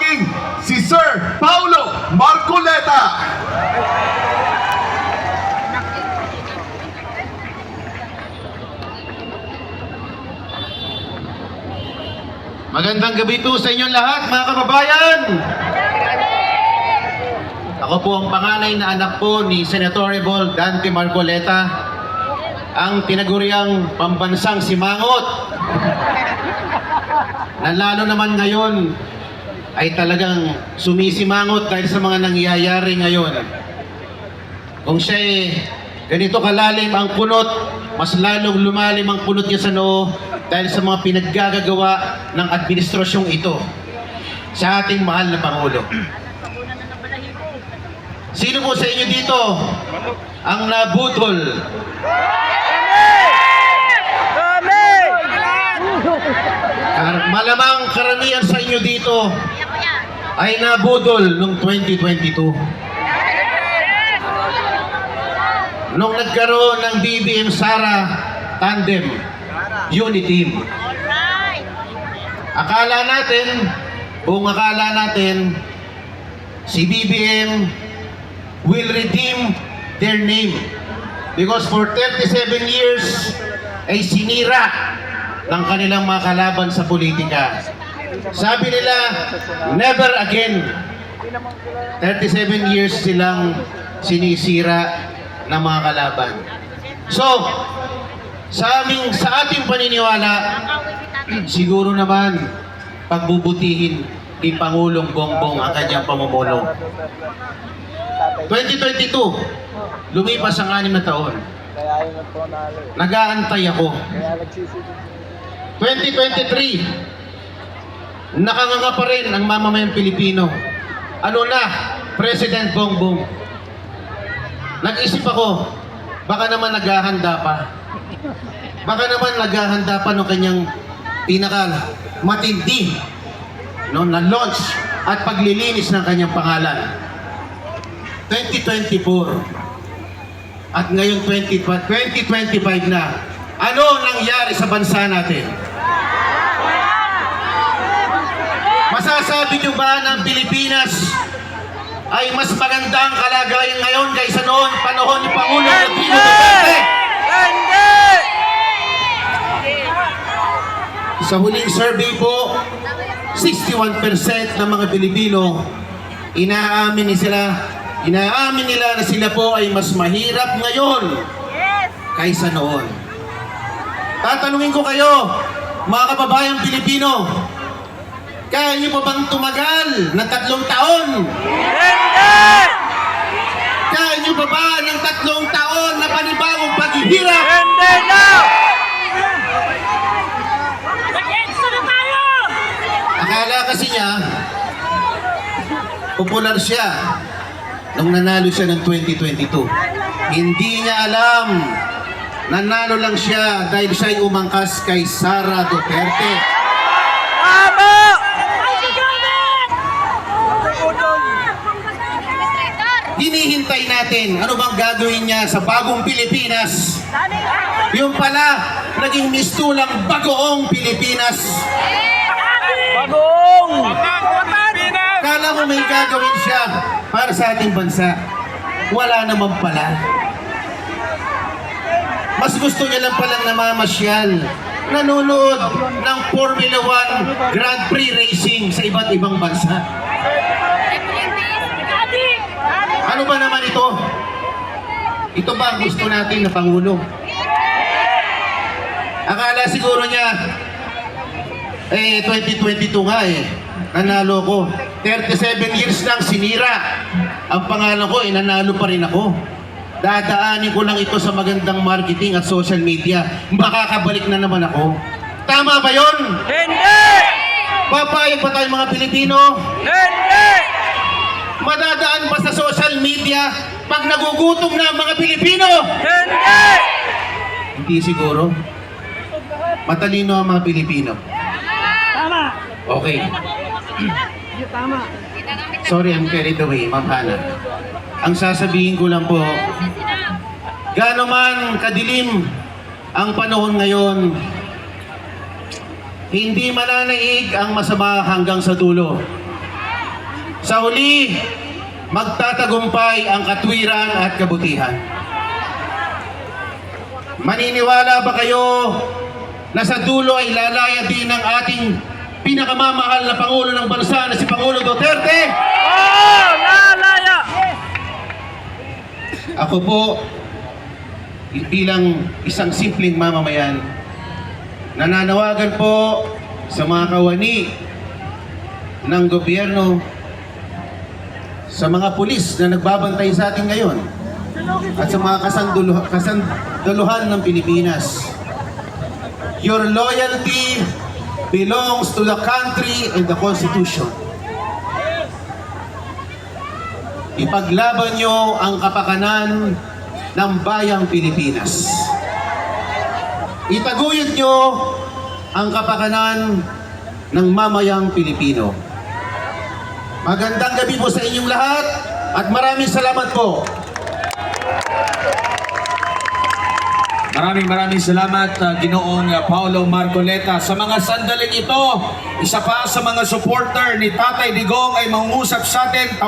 tawagin si Sir Paulo Marcoleta. Magandang gabi po sa inyong lahat, mga kababayan! Ako po ang panganay na anak po ni Senatorable Dante Marcoleta, ang tinaguriang pambansang simangot. Na lalo naman ngayon ay talagang sumisimangot dahil sa mga nangyayari ngayon. Kung siya ganito kalalim ang kunot, mas lalong lumalim ang kunot niya sa noo dahil sa mga pinaggagawa ng administrasyong ito sa ating mahal na Pangulo. Sino po sa inyo dito ang nabudol? Malamang karamihan sa inyo dito ay nabudol noong 2022. Nung nagkaroon ng BBM Sara Tandem Unity. Akala natin, si BBM will redeem their name. Because for 37 years, ay sinira ng kanilang mga kalaban sa politika. Sabi nila, never again. 37 years silang sinisira ng mga kalaban. So, sa ating paniniwala, siguro naman pagbubutihin ni Pangulong Bongbong ang kanyang pamumuno. 2022, lumipas ang 6 na taon. Nag-aantay ako. 2023, nakanganga pa rin ang mamamayang Pilipino. Ano na, President Bongbong? Nag-isip ako, baka naman naghahanda pa. Baka naman naghahanda pa ng kanyang matindi na launch at paglilinis ng kanyang pangalan. 2024 at ngayon 2025 na. Ano nangyari sa bansa natin? Masasabi niyo ba ng Pilipinas ay mas maganda ang kalagayan ngayon kaysa noon panahon ni Pangulong Rodrigo Duterte? Sa huling survey po, 61% ng mga Pilipino inaamin nila na sila po ay mas mahirap ngayon kaysa noon. Tatanungin ko kayo, mga kababayang Pilipino, kaya niyo pa bang tumagal ng 3 taon? Hindi! Kaya niyo pa ba ng 3 taon na panibagong paghihirap? Hindi na! Akala kasi niya, popular siya nung nanalo siya ng 2022. Hindi niya alam, nanalo lang siya dahil siya'y umangkas kay Sara Duterte. Tama! Hinihintay natin, ano bang gagawin niya sa bagong Pilipinas? Yung pala, naging mistulang bagoong Pilipinas. Bagong! Kala mo may gagawin siya para sa ating bansa. Wala naman pala. Mas gusto niya lang palang namamasyal, nanonood ng Formula 1 Grand Prix racing sa iba't ibang bansa. Ano ba naman ito? Ito ba ang gusto natin na Pangulo? Akala siguro niya, 2022 nga nanalo ko. 37 years lang sinira. Ang pangalan ko, nanalo pa rin ako. Dadaanin ko lang ito sa magandang marketing at social media. Makakabalik na naman ako. Tama ba yon? Hindi! Papayag pa tayo mga Pilipino? Hindi! Madadaan pa sa social media pag nagugutom na ang mga Pilipino? Hindi! Hindi siguro. Matalino ang mga Pilipino. Tama! Okay. Tama! Sorry, I'm carried away, Ma'am Hana. Ang sasabihin ko lang po, gaano man kadilim ang panahon ngayon, hindi mananaig ang masama hanggang sa dulo. Sa huli, magtatagumpay ang katwiran at kabutihan. Maniniwala ba kayo na sa dulo ay lalaya din ng ating pinakamamahal na Pangulo ng bansa na si Pangulo Duterte? Oh, lalaya! Ako po, bilang isang simpleng mamamayan, nananawagan po sa mga kawani ng gobyerno, sa mga pulis na nagbabantay sa atin ngayon, at sa mga kasandaluhan ng Pilipinas. Your loyalty belongs to the country and the Constitution. Ipaglaban nyo ang kapakanan ng bayang Pilipinas. Itaguyod nyo ang kapakanan ng mamayang Pilipino. Magandang gabi po sa inyong lahat at maraming salamat po. Maraming salamat, Ginoong Paulo Marcoleta. Sa mga sandaling ito, isa pa sa mga supporter ni Tatay Digong ay mangungusap sa atin.